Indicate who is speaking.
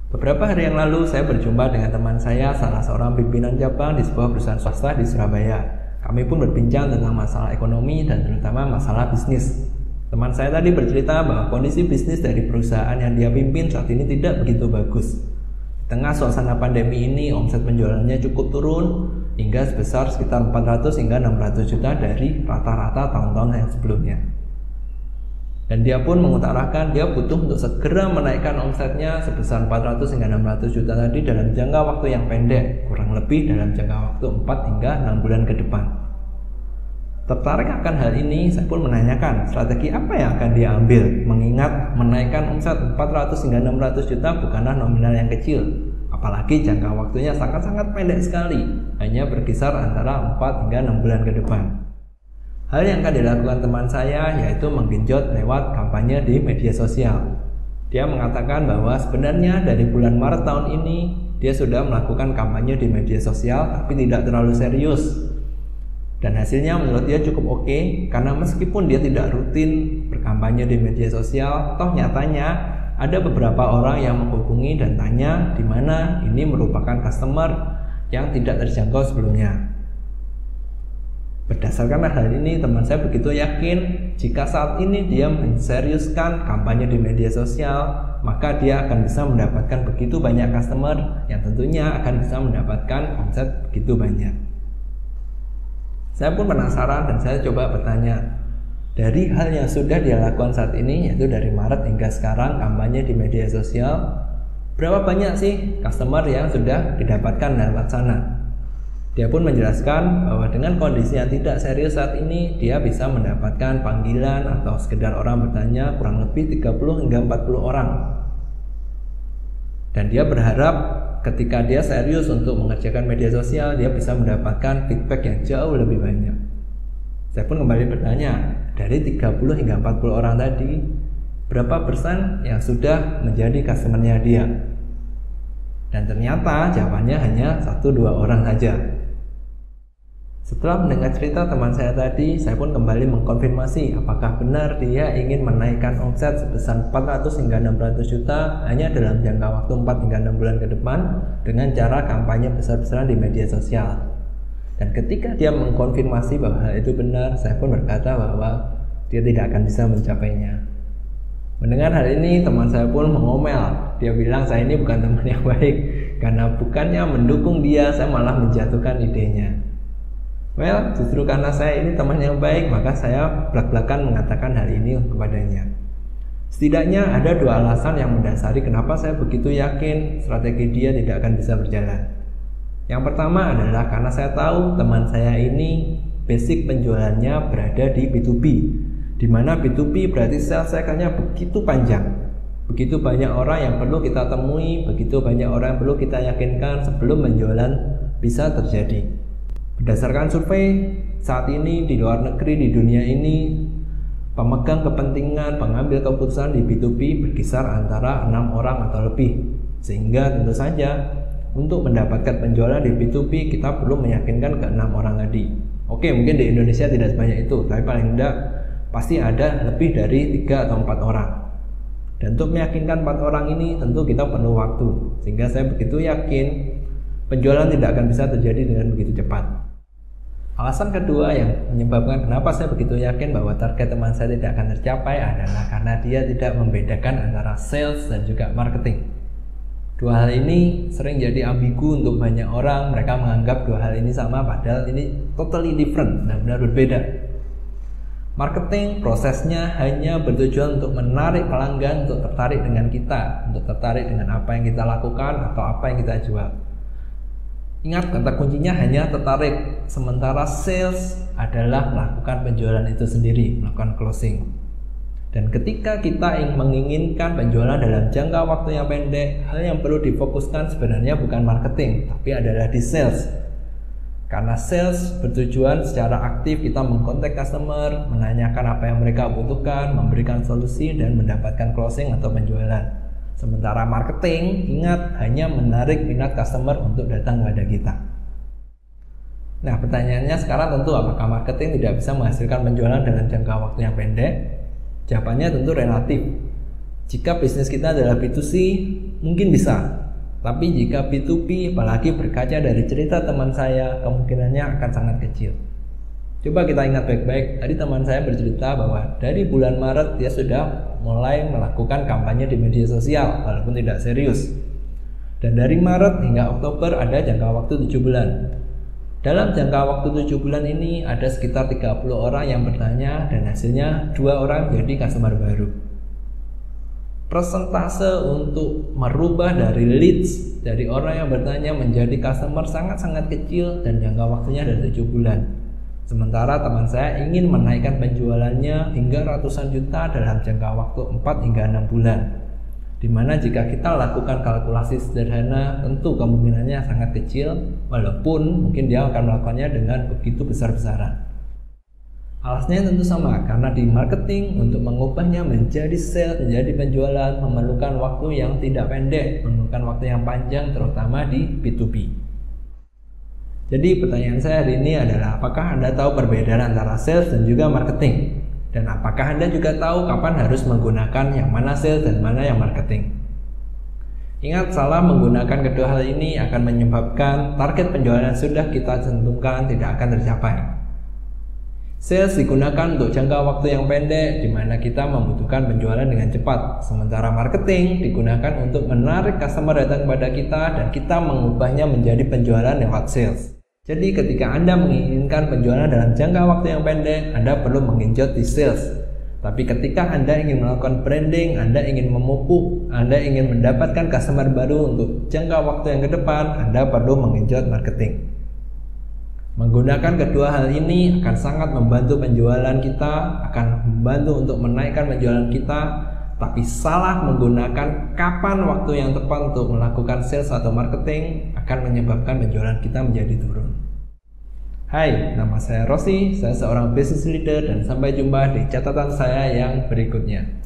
Speaker 1: Beberapa hari yang lalu saya berjumpa dengan teman saya, salah seorang pimpinan cabang di sebuah perusahaan swasta di Surabaya. Kami pun berbincang tentang masalah ekonomi dan terutama masalah bisnis. Teman saya tadi bercerita bahwa kondisi bisnis dari perusahaan yang dia pimpin saat ini tidak begitu bagus. Di tengah suasana pandemi ini, omset penjualannya cukup turun hingga sebesar sekitar 400 hingga 600 juta dari rata-rata tahun-tahun yang sebelumnya. Dan dia pun mengutarakan dia butuh untuk segera menaikkan omsetnya sebesar 400 hingga 600 juta tadi dalam jangka waktu yang pendek, kurang lebih dalam jangka waktu 4 hingga 6 bulan ke depan. Tertarik akan hal ini, saya pun menanyakan strategi apa yang akan dia ambil, mengingat menaikkan omset 400 hingga 600 juta bukanlah nominal yang kecil, apalagi jangka waktunya sangat-sangat pendek sekali, hanya berkisar antara 4 hingga 6 bulan ke depan. Hal yang akan dilakukan teman saya yaitu menggenjot lewat kampanye di media sosial. Dia mengatakan bahwa sebenarnya dari bulan Maret tahun ini dia sudah melakukan kampanye di media sosial tapi tidak terlalu serius. Dan hasilnya menurut dia cukup oke, karena meskipun dia tidak rutin berkampanye di media sosial, toh nyatanya ada beberapa orang yang menghubungi dan tanya di mana ini merupakan customer yang tidak terjangkau sebelumnya. Berdasarkan hal ini, teman saya begitu yakin jika saat ini dia menseriuskan kampanye di media sosial, maka dia akan bisa mendapatkan begitu banyak customer yang tentunya akan bisa mendapatkan omset begitu banyak. Saya pun penasaran dan saya coba bertanya, dari hal yang sudah dia lakukan saat ini, yaitu dari Maret hingga sekarang kampanye di media sosial, berapa banyak sih customer yang sudah didapatkan lewat sana? Dia pun menjelaskan bahwa dengan kondisi yang tidak serius saat ini, dia bisa mendapatkan panggilan atau sekedar orang bertanya kurang lebih 30 hingga 40 orang. Dan dia berharap ketika dia serius untuk mengerjakan media sosial, dia bisa mendapatkan feedback yang jauh lebih banyak. Saya pun kembali bertanya, dari 30 hingga 40 orang tadi, berapa persen yang sudah menjadi customer-nya dia? Dan ternyata jawabannya hanya 1-2 orang saja. Setelah mendengar cerita teman saya tadi, saya pun kembali mengkonfirmasi apakah benar dia ingin menaikkan omset sebesar 400 hingga 600 juta hanya dalam jangka waktu 4 hingga 6 bulan ke depan dengan cara kampanye besar-besaran di media sosial. Dan ketika dia mengkonfirmasi bahwa hal itu benar, saya pun berkata bahwa dia tidak akan bisa mencapainya. Mendengar hal ini, teman saya pun mengomel. Dia bilang saya ini bukan teman yang baik, karena bukannya mendukung dia, saya malah menjatuhkan idenya. Well, justru karena saya ini teman yang baik, maka saya belak-belakan mengatakan hal ini kepadanya. Setidaknya ada 2 alasan yang mendasari kenapa saya begitu yakin strategi dia tidak akan bisa berjalan. Yang pertama adalah karena saya tahu teman saya ini basic penjualannya berada di B2B, di mana B2B berarti sales cycle-nya begitu panjang. Begitu banyak orang yang perlu kita temui, begitu banyak orang yang perlu kita yakinkan sebelum penjualan bisa terjadi. Berdasarkan survei, saat ini di luar negeri, di dunia ini, pemegang kepentingan, pengambil keputusan di B2B berkisar antara 6 orang atau lebih. Sehingga tentu saja untuk mendapatkan penjualan di B2B kita perlu meyakinkan ke 6 orang tadi. Oke, mungkin di Indonesia tidak sebanyak itu, tapi paling tidak pasti ada lebih dari 3 atau 4 orang. Dan untuk meyakinkan 4 orang ini tentu kita perlu waktu. Sehingga saya begitu yakin penjualan tidak akan bisa terjadi dengan begitu cepat. Alasan kedua yang menyebabkan kenapa saya begitu yakin bahwa target teman saya tidak akan tercapai adalah karena dia tidak membedakan antara sales dan juga marketing. 2 hal ini sering jadi ambigu untuk banyak orang. Mereka menganggap 2 hal ini sama, padahal ini totally different, benar-benar berbeda. Marketing prosesnya hanya bertujuan untuk menarik pelanggan untuk tertarik dengan kita, untuk tertarik dengan apa yang kita lakukan atau apa yang kita jual. Ingat, kata kuncinya hanya tertarik, sementara sales adalah melakukan penjualan itu sendiri, melakukan closing. Dan ketika kita menginginkan penjualan dalam jangka waktu yang pendek, hal yang perlu difokuskan sebenarnya bukan marketing, tapi adalah di sales. Karena sales bertujuan secara aktif kita mengkontak customer, menanyakan apa yang mereka butuhkan, memberikan solusi, dan mendapatkan closing atau penjualan. Sementara marketing, ingat, hanya menarik minat customer untuk datang kepada kita. Nah, pertanyaannya sekarang tentu apakah marketing tidak bisa menghasilkan penjualan dalam jangka waktu yang pendek? Jawabannya tentu relatif. Jika bisnis kita adalah B2C, mungkin bisa. Tapi jika B2B, apalagi berkaca dari cerita teman saya, kemungkinannya akan sangat kecil. Coba kita ingat baik-baik, tadi teman saya bercerita bahwa dari bulan Maret dia sudah mulai melakukan kampanye di media sosial walaupun tidak serius. Dan dari Maret hingga Oktober ada jangka waktu 7 bulan. Dalam jangka waktu 7 bulan ini ada sekitar 30 orang yang bertanya dan hasilnya 2 orang jadi customer baru. Persentase untuk merubah dari leads dari orang yang bertanya menjadi customer sangat-sangat kecil dan jangka waktunya ada 7 bulan. Sementara teman saya ingin menaikkan penjualannya hingga ratusan juta dalam jangka waktu 4 hingga 6 bulan. Dimana jika kita lakukan kalkulasi sederhana, tentu kemungkinannya sangat kecil, walaupun mungkin dia akan melakukannya dengan begitu besar-besaran. Alasannya tentu sama, karena di marketing untuk mengubahnya menjadi sales, menjadi penjualan memerlukan waktu yang tidak pendek, memerlukan waktu yang panjang, terutama di B2B. Jadi pertanyaan saya hari ini adalah, apakah Anda tahu perbedaan antara sales dan juga marketing? Dan apakah Anda juga tahu kapan harus menggunakan yang mana sales dan mana yang marketing? Ingat, salah menggunakan kedua hal ini akan menyebabkan target penjualan yang sudah kita tentukan tidak akan tercapai. Sales digunakan untuk jangka waktu yang pendek, di mana kita membutuhkan penjualan dengan cepat. Sementara marketing digunakan untuk menarik customer datang kepada kita dan kita mengubahnya menjadi penjualan lewat sales. Jadi ketika Anda menginginkan penjualan dalam jangka waktu yang pendek, Anda perlu mengenjot di sales. Tapi ketika Anda ingin melakukan branding, Anda ingin memupuk, Anda ingin mendapatkan customer baru untuk jangka waktu yang ke depan, Anda perlu mengenjot marketing. Menggunakan kedua hal ini akan sangat membantu penjualan kita, akan membantu untuk menaikkan penjualan kita. Tapi salah menggunakan kapan waktu yang tepat untuk melakukan sales atau marketing akan menyebabkan penjualan kita menjadi turun. Hai, nama saya Rossi, saya seorang business leader dan sampai jumpa di catatan saya yang berikutnya.